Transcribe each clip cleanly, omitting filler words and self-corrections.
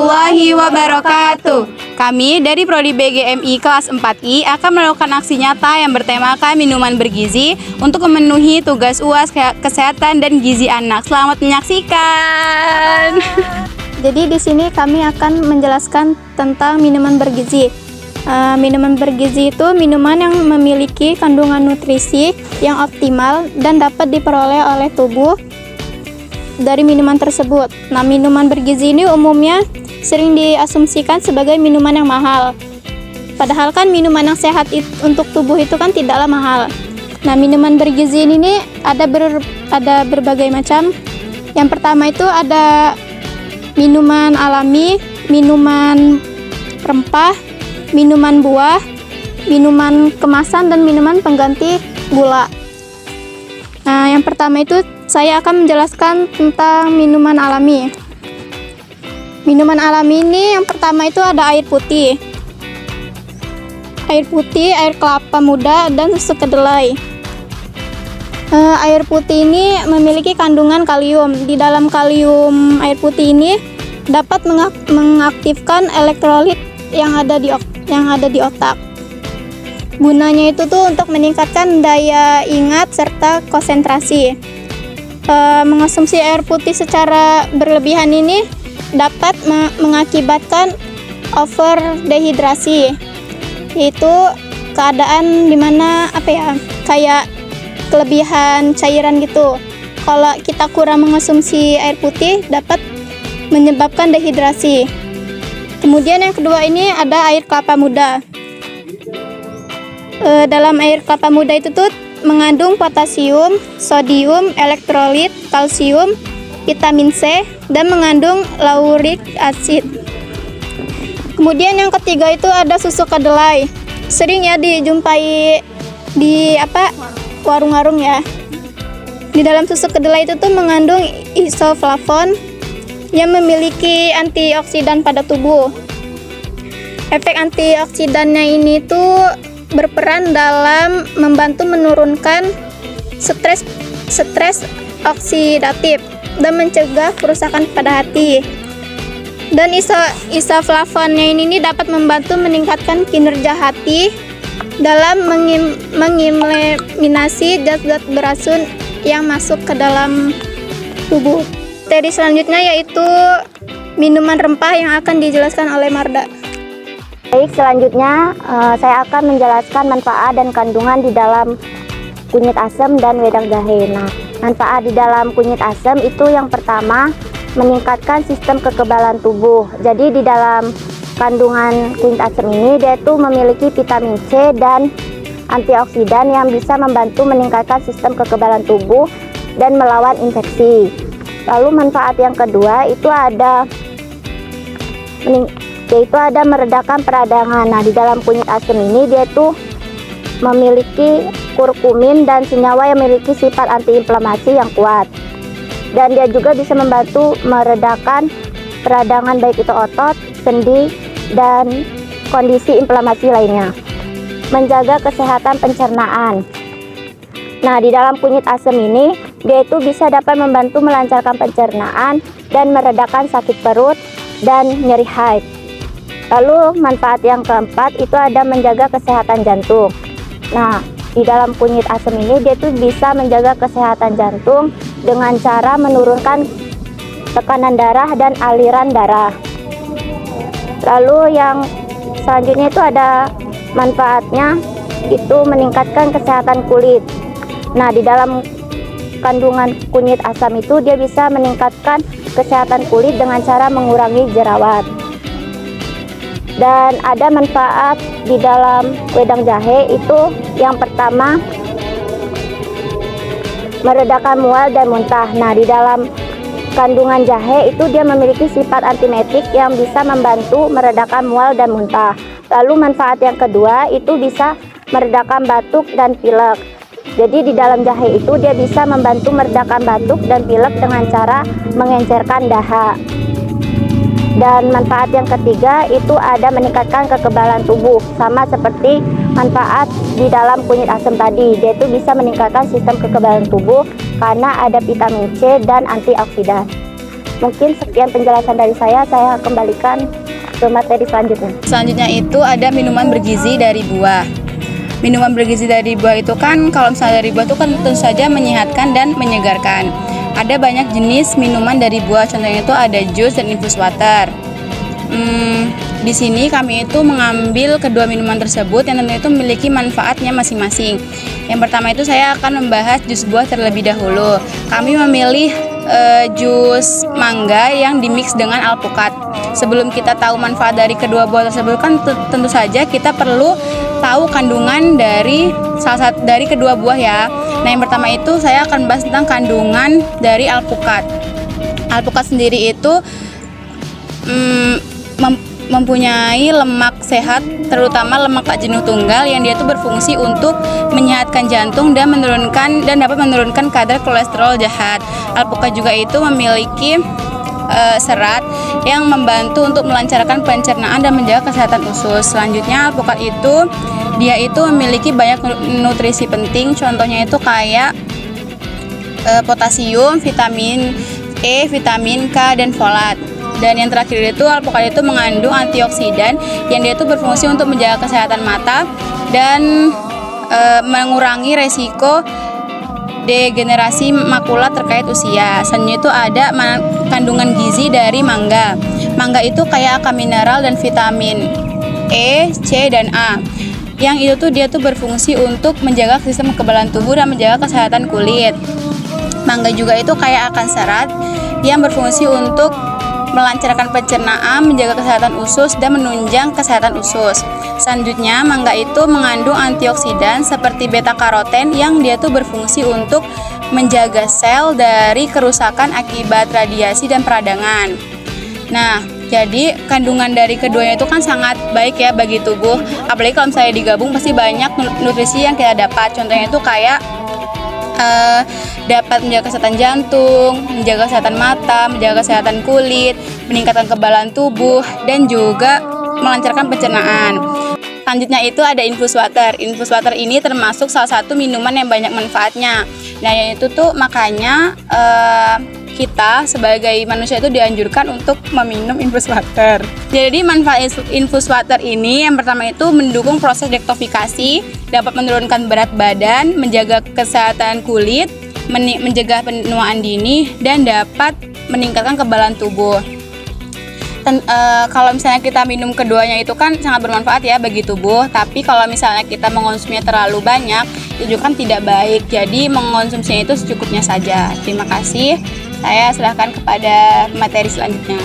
warahmatullahi wabarakatuh. Kami dari Prodi BGMI kelas 4I akan melakukan aksi nyata yang bertemakan minuman bergizi untuk memenuhi tugas UAS Kesehatan dan Gizi Anak. Selamat menyaksikan. Jadi di sini kami akan menjelaskan tentang minuman bergizi. Minuman bergizi itu minuman yang memiliki kandungan nutrisi yang optimal dan dapat diperoleh oleh tubuh dari minuman tersebut. Nah, minuman bergizi ini umumnya sering diasumsikan sebagai minuman yang mahal. Padahal kan minuman yang sehat untuk tubuh itu kan tidaklah mahal. Nah, minuman bergizi ini ada berbagai macam. Yang pertama itu ada minuman alami, minuman rempah, minuman buah, minuman kemasan, dan minuman pengganti gula. Nah, yang pertama itu saya akan menjelaskan tentang minuman alami. Minuman alami ini yang pertama itu ada air putih, air kelapa muda, dan susu kedelai. Air putih ini memiliki kandungan kalium. Di dalam kalium air putih ini dapat mengaktifkan elektrolit yang ada di otak. Gunanya itu tuh untuk meningkatkan daya ingat serta konsentrasi. Mengonsumsi air putih secara berlebihan ini dapat mengakibatkan over dehidrasi, yaitu keadaan dimana kayak kelebihan cairan gitu. Kalau kita kurang mengonsumsi air putih dapat menyebabkan dehidrasi. Kemudian yang kedua ini ada air kelapa muda. Dalam air kelapa muda itu tuh mengandung potasium, sodium, elektrolit, kalsium, vitamin C, dan mengandung lauric acid. Kemudian yang ketiga itu ada susu kedelai. Sering ya dijumpai di warung-warung ya. Di dalam susu kedelai itu tuh mengandung isoflavon yang memiliki antioksidan pada tubuh. Efek antioksidannya ini tuh berperan dalam membantu menurunkan stres oksidatif dan mencegah kerusakan pada hati. Dan isoflavonnya ini dapat membantu meningkatkan kinerja hati dalam mengeliminasi zat-zat beracun yang masuk ke dalam tubuh. Materi selanjutnya yaitu minuman rempah yang akan dijelaskan oleh Marda. Baik, selanjutnya saya akan menjelaskan manfaat dan kandungan di dalam kunyit asam dan wedang jahe. Nah, manfaat di dalam kunyit asam itu yang pertama meningkatkan sistem kekebalan tubuh. Jadi di dalam kandungan kunyit asam ini dia itu memiliki vitamin C dan antioksidan yang bisa membantu meningkatkan sistem kekebalan tubuh dan melawan infeksi. Lalu manfaat yang kedua itu yaitu ada meredakan peradangan. Nah, di dalam kunyit asam ini dia tuh memiliki kurkumin dan senyawa yang memiliki sifat antiinflamasi yang kuat. Dan dia juga bisa membantu meredakan peradangan baik itu otot, sendi, dan kondisi inflamasi lainnya. Menjaga kesehatan pencernaan. Nah, di dalam kunyit asam ini dia itu bisa dapat membantu melancarkan pencernaan dan meredakan sakit perut dan nyeri haid. Lalu manfaat yang keempat itu ada menjaga kesehatan jantung. Nah, di dalam kunyit asam ini dia tuh bisa menjaga kesehatan jantung dengan cara menurunkan tekanan darah dan aliran darah. Lalu yang selanjutnya itu ada manfaatnya itu meningkatkan kesehatan kulit. Nah, di dalam kandungan kunyit asam itu dia bisa meningkatkan kesehatan kulit dengan cara mengurangi jerawat. Dan ada manfaat di dalam wedang jahe itu yang pertama meredakan mual dan muntah. Nah, di dalam kandungan jahe itu dia memiliki sifat antimetik yang bisa membantu meredakan mual dan muntah. Lalu manfaat yang kedua itu bisa meredakan batuk dan pilek. Jadi di dalam jahe itu dia bisa membantu meredakan batuk dan pilek dengan cara mengencerkan daha. Dan manfaat yang ketiga itu ada meningkatkan kekebalan tubuh, sama seperti manfaat di dalam kunyit asam tadi. Dia itu bisa meningkatkan sistem kekebalan tubuh karena ada vitamin C dan antioksidan. Mungkin sekian penjelasan dari saya kembalikan ke materi selanjutnya. Selanjutnya itu ada minuman bergizi dari buah. Minuman bergizi dari buah itu kan kalau misalnya dari buah itu kan tentu saja menyehatkan dan menyegarkan. Ada banyak jenis minuman dari buah, contohnya itu ada jus dan infus water. Di sini kami itu mengambil kedua minuman tersebut yang tentunya itu memiliki manfaatnya masing-masing. Yang pertama itu saya akan membahas jus buah terlebih dahulu. Kami memilih jus mangga yang dimix dengan alpukat. Sebelum kita tahu manfaat dari kedua buah tersebut kan tentu saja kita perlu tahu kandungan dari dari kedua buah ya. Nah, yang pertama itu saya akan bahas tentang kandungan dari alpukat. Alpukat sendiri itu mempunyai lemak sehat, terutama lemak tak jenuh tunggal yang dia itu berfungsi untuk menyehatkan jantung dan dapat menurunkan kadar kolesterol jahat. Alpukat juga itu memiliki serat yang membantu untuk melancarkan pencernaan dan menjaga kesehatan usus. Selanjutnya, alpukat itu dia itu memiliki banyak nutrisi penting, contohnya itu kayak potasium, vitamin E, vitamin K, dan folat. Dan yang terakhir itu alpukat itu mengandung antioksidan yang dia itu berfungsi untuk menjaga kesehatan mata dan mengurangi resiko degenerasi makula terkait usia. Selanjutnya itu ada kandungan gizi dari mangga. Mangga itu kaya akan mineral dan vitamin E, C, dan A. Yang itu tuh dia tuh berfungsi untuk menjaga sistem kekebalan tubuh dan menjaga kesehatan kulit. Mangga juga itu kaya akan serat yang berfungsi untuk melancarkan pencernaan, menjaga kesehatan usus, dan menunjang kesehatan usus. Selanjutnya, mangga itu mengandung antioksidan seperti beta karoten yang dia tuh berfungsi untuk menjaga sel dari kerusakan akibat radiasi dan peradangan. Nah, jadi kandungan dari keduanya itu kan sangat baik ya bagi tubuh. Apalagi kalau misalnya digabung pasti banyak nutrisi yang kita dapat. Contohnya itu kayak dapat menjaga kesehatan jantung, menjaga kesehatan mata, menjaga kesehatan kulit, meningkatkan kekebalan tubuh, dan juga melancarkan pencernaan. Selanjutnya itu ada infus water. Infus water ini termasuk salah satu minuman yang banyak manfaatnya. Nah, yaitu tuh makanya kita sebagai manusia itu dianjurkan untuk meminum infus water. Jadi manfaat infus water ini yang pertama itu mendukung proses dektofikasi, dapat menurunkan berat badan, menjaga kesehatan kulit, mencegah penuaan dini, dan dapat meningkatkan kekebalan tubuh. Kalau misalnya kita minum keduanya itu kan sangat bermanfaat ya bagi tubuh, tapi kalau misalnya kita mengonsumsinya terlalu banyak itu juga kan tidak baik. Jadi mengonsumsinya itu secukupnya saja. Terima kasih. Saya serahkan kepada materi selanjutnya.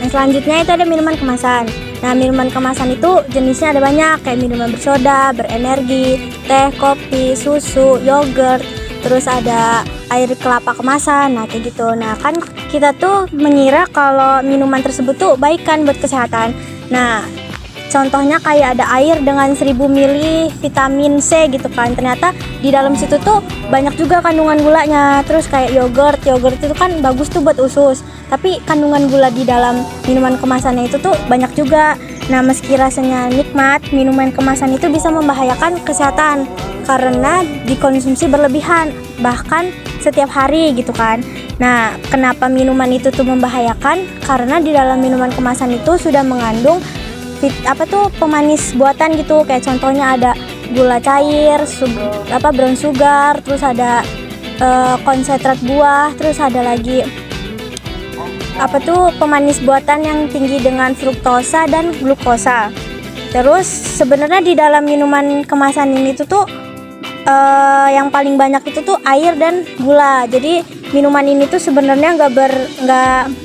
Yang selanjutnya itu ada minuman kemasan. Nah, minuman kemasan itu jenisnya ada banyak, kayak minuman bersoda, berenergi, teh, kopi, susu, yogurt, terus ada air kelapa kemasan. Nah, kayak gitu. Nah, kan kita tuh mengira kalau minuman tersebut tuh baik kan buat kesehatan. Nah, contohnya kayak ada air dengan 1000 ml vitamin C gitu kan. Ternyata di dalam situ tuh banyak juga kandungan gulanya. Terus kayak yogurt itu kan bagus tuh buat usus. Tapi kandungan gula di dalam minuman kemasannya itu tuh banyak juga. Nah, meski rasanya nikmat, minuman kemasan itu bisa membahayakan kesehatan karena dikonsumsi berlebihan, bahkan setiap hari gitu kan. Nah, kenapa minuman itu tuh membahayakan? Karena di dalam minuman kemasan itu sudah mengandung pemanis buatan gitu, kayak contohnya ada gula cair, brown sugar, terus ada konsentrat buah, terus ada lagi pemanis buatan yang tinggi dengan fruktosa dan glukosa. Terus sebenarnya di dalam minuman kemasan ini tuh yang paling banyak itu tuh air dan gula. Jadi minuman ini tuh sebenarnya nggak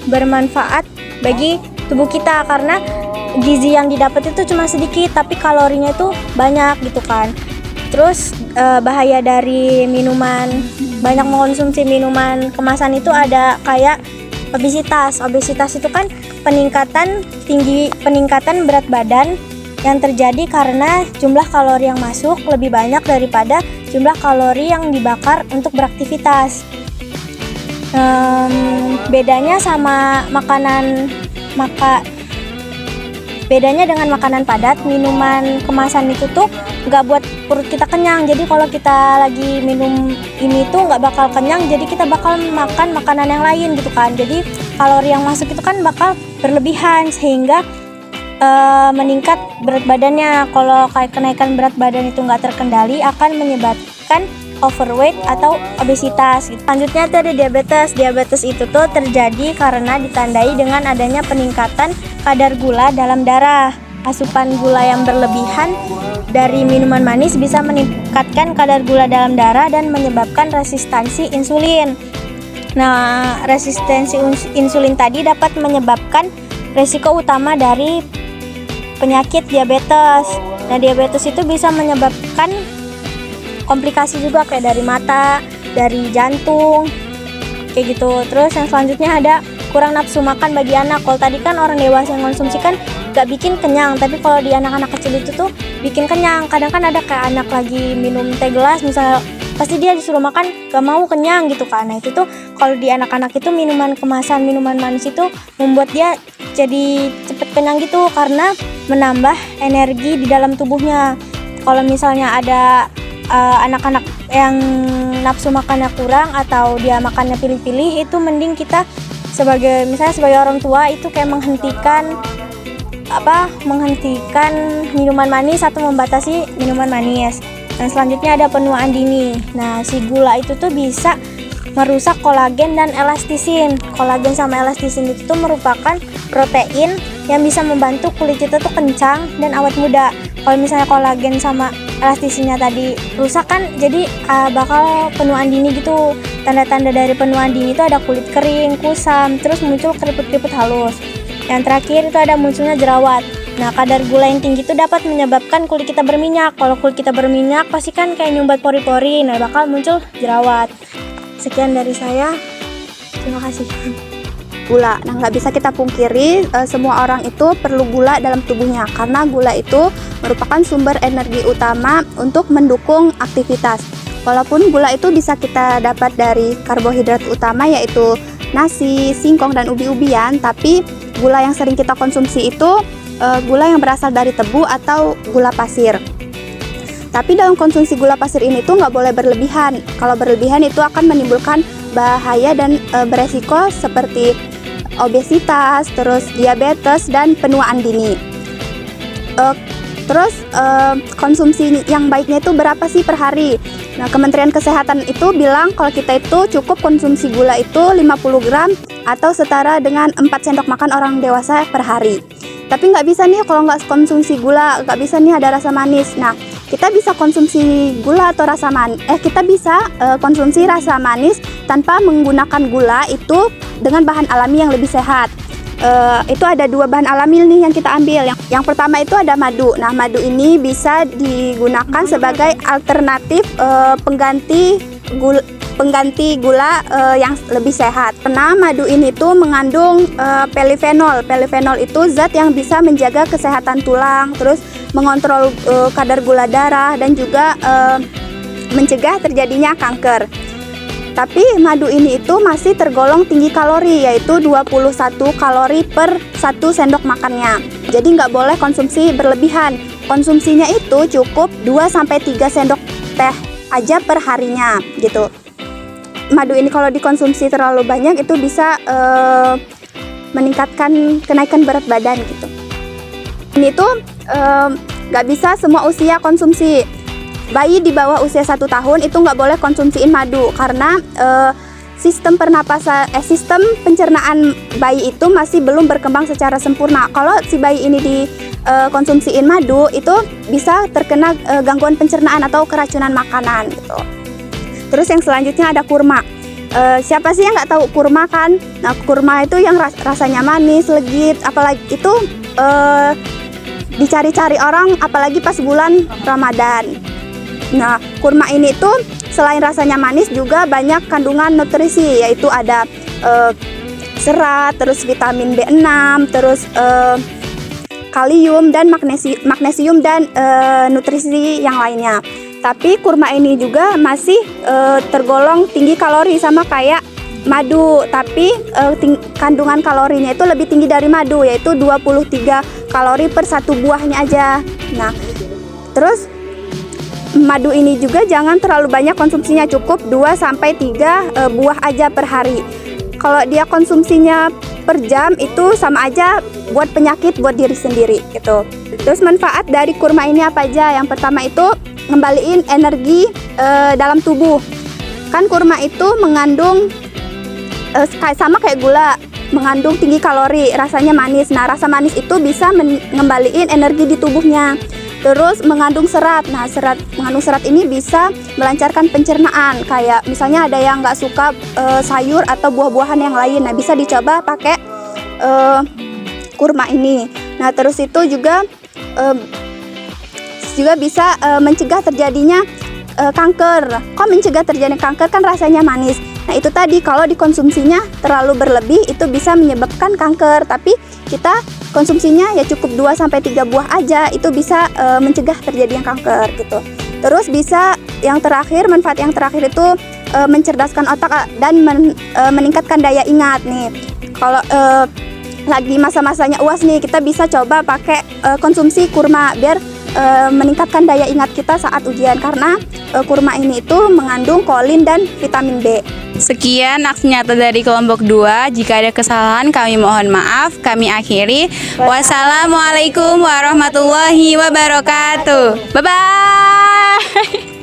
bermanfaat bagi tubuh kita karena gizi yang didapat itu cuma sedikit tapi kalorinya itu banyak gitu kan. Terus bahaya dari banyak mengkonsumsi minuman kemasan itu ada kayak obesitas. Obesitas itu kan peningkatan berat badan yang terjadi karena jumlah kalori yang masuk lebih banyak daripada jumlah kalori yang dibakar untuk beraktivitas. Bedanya dengan makanan padat, minuman kemasan itu tuh nggak buat perut kita kenyang. Jadi kalau kita lagi minum ini tuh nggak bakal kenyang, jadi kita bakal makan makanan yang lain gitu kan. Jadi kalori yang masuk itu kan bakal berlebihan sehingga meningkat berat badannya. Kalau kayak kenaikan berat badan itu nggak terkendali akan menyebabkan overweight atau obesitas. Selanjutnya itu ada diabetes. Diabetes itu tuh terjadi karena ditandai dengan adanya peningkatan kadar gula dalam darah. Asupan gula yang berlebihan dari minuman manis bisa meningkatkan kadar gula dalam darah dan menyebabkan resistensi insulin. Nah, resistensi insulin tadi dapat menyebabkan resiko utama dari penyakit diabetes. Nah, diabetes itu bisa menyebabkan komplikasi juga kayak dari mata, dari jantung, kayak gitu. Terus yang selanjutnya ada kurang nafsu makan bagi anak. Kalau tadi kan orang dewasa yang konsumsi kan gak bikin kenyang, tapi kalau di anak-anak kecil itu tuh bikin kenyang. Kadang kan ada kayak anak lagi minum teh gelas misalnya, pasti dia disuruh makan gak mau kenyang gitu kan. Nah itu tuh kalau di anak-anak itu minuman kemasan, minuman manis itu membuat dia jadi cepet kenyang gitu karena menambah energi di dalam tubuhnya. Kalau misalnya ada anak-anak yang nafsu makannya kurang atau dia makannya pilih-pilih, itu mending kita sebagai orang tua itu kayak menghentikan minuman manis atau membatasi minuman manis. Dan selanjutnya ada penuaan dini. Nah, si gula itu tuh bisa merusak kolagen dan elastisin. Kolagen sama elastisin itu tuh merupakan protein yang bisa membantu kulit kita tuh kencang dan awet muda. Kalau misalnya kolagen sama elastisinnya tadi rusak kan jadi bakal penuaan dini gitu. Tanda-tanda dari penuaan dini itu ada kulit kering, kusam, terus muncul keriput-keriput halus. Yang terakhir itu ada munculnya jerawat. Nah, kadar gula yang tinggi itu dapat menyebabkan kulit kita berminyak. Kalau kulit kita berminyak pasti kan kayak nyumbat pori-pori, nah bakal muncul jerawat. Sekian dari saya. Terima kasih. Gula. Nah, nggak bisa kita pungkiri semua orang itu perlu gula dalam tubuhnya karena gula itu merupakan sumber energi utama untuk mendukung aktivitas. Walaupun gula itu bisa kita dapat dari karbohidrat utama yaitu nasi, singkong, dan ubi-ubian, tapi gula yang sering kita konsumsi itu gula yang berasal dari tebu atau gula pasir. Tapi dalam konsumsi gula pasir ini tuh nggak boleh berlebihan. Kalau berlebihan itu akan menimbulkan bahaya dan beresiko seperti obesitas, terus diabetes, dan penuaan dini. Konsumsi yang baiknya itu berapa sih per hari? Nah, Kementerian Kesehatan itu bilang kalau kita itu cukup konsumsi gula itu 50 gram atau setara dengan 4 sendok makan orang dewasa per hari. Tapi nggak bisa nih kalau nggak konsumsi gula, nggak bisa nih ada rasa manis. Nah, kita bisa konsumsi gula atau kita bisa konsumsi rasa manis tanpa menggunakan gula itu dengan bahan alami yang lebih sehat. Itu ada 2 bahan alami nih yang kita ambil. Yang pertama itu ada madu. Nah, madu ini bisa digunakan sebagai alternatif pengganti gula yang lebih sehat. Karena madu ini tuh mengandung polyphenol. Polyphenol itu zat yang bisa menjaga kesehatan tulang, terus mengontrol kadar gula darah, dan juga mencegah terjadinya kanker. Tapi madu ini itu masih tergolong tinggi kalori, yaitu 21 kalori per 1 sendok makannya. Jadi nggak boleh konsumsi berlebihan. Konsumsinya itu cukup 2-3 sendok teh aja per harinya gitu. Madu ini kalau dikonsumsi terlalu banyak itu bisa meningkatkan kenaikan berat badan gitu. Ini tuh nggak bisa semua usia konsumsi. Bayi di bawah usia 1 tahun itu nggak boleh konsumsiin madu karena sistem pencernaan bayi itu masih belum berkembang secara sempurna. Kalau si bayi ini dikonsumsiin madu itu bisa terkena gangguan pencernaan atau keracunan makanan gitu. Terus yang selanjutnya ada kurma. Siapa sih yang nggak tahu kurma kan? Nah, kurma itu yang rasanya manis, legit, apalagi itu dicari-cari orang apalagi pas bulan Ramadan. Nah, kurma ini tuh selain rasanya manis juga banyak kandungan nutrisi, yaitu ada serat, terus vitamin B6, terus kalium dan magnesium dan nutrisi yang lainnya. Tapi kurma ini juga masih tergolong tinggi kalori sama kayak madu, tapi kandungan kalorinya itu lebih tinggi dari madu, yaitu 23 kalori per 1 buahnya aja. Nah, terus madu ini juga jangan terlalu banyak konsumsinya, cukup 2-3 buah aja per hari. kalau dia konsumsinya per jam itu sama aja buat penyakit buat diri sendiri gitu. Terus manfaat dari kurma ini apa aja? Yang pertama itu ngembaliin energi dalam tubuh. Kan kurma itu mengandung sama kayak gula, mengandung tinggi kalori, rasanya manis. Nah, rasa manis itu bisa ngembaliin energi di tubuhnya. Terus mengandung serat. Nah, mengandung serat ini bisa melancarkan pencernaan. Kayak misalnya ada yang nggak suka sayur atau buah-buahan yang lain. Nah, bisa dicoba pakai kurma ini. Nah, terus itu juga bisa mencegah terjadinya kanker. Kok mencegah terjadinya kanker? Kan rasanya manis. Nah, itu tadi kalau dikonsumsinya terlalu berlebih itu bisa menyebabkan kanker. Tapi kita konsumsinya ya cukup 2-3 buah aja, itu bisa mencegah terjadinya kanker gitu. Terus bisa manfaat yang terakhir itu mencerdaskan otak dan meningkatkan daya ingat nih. Kalau lagi masa-masanya UAS nih, kita bisa coba pakai konsumsi kurma biar meningkatkan daya ingat kita saat ujian, karena kurma ini itu mengandung kolin dan vitamin B. Sekian aksi nyata dari kelompok 2. Jika ada kesalahan kami mohon maaf. Kami akhiri. Wassalamualaikum warahmatullahi wabarakatuh. Bye-bye.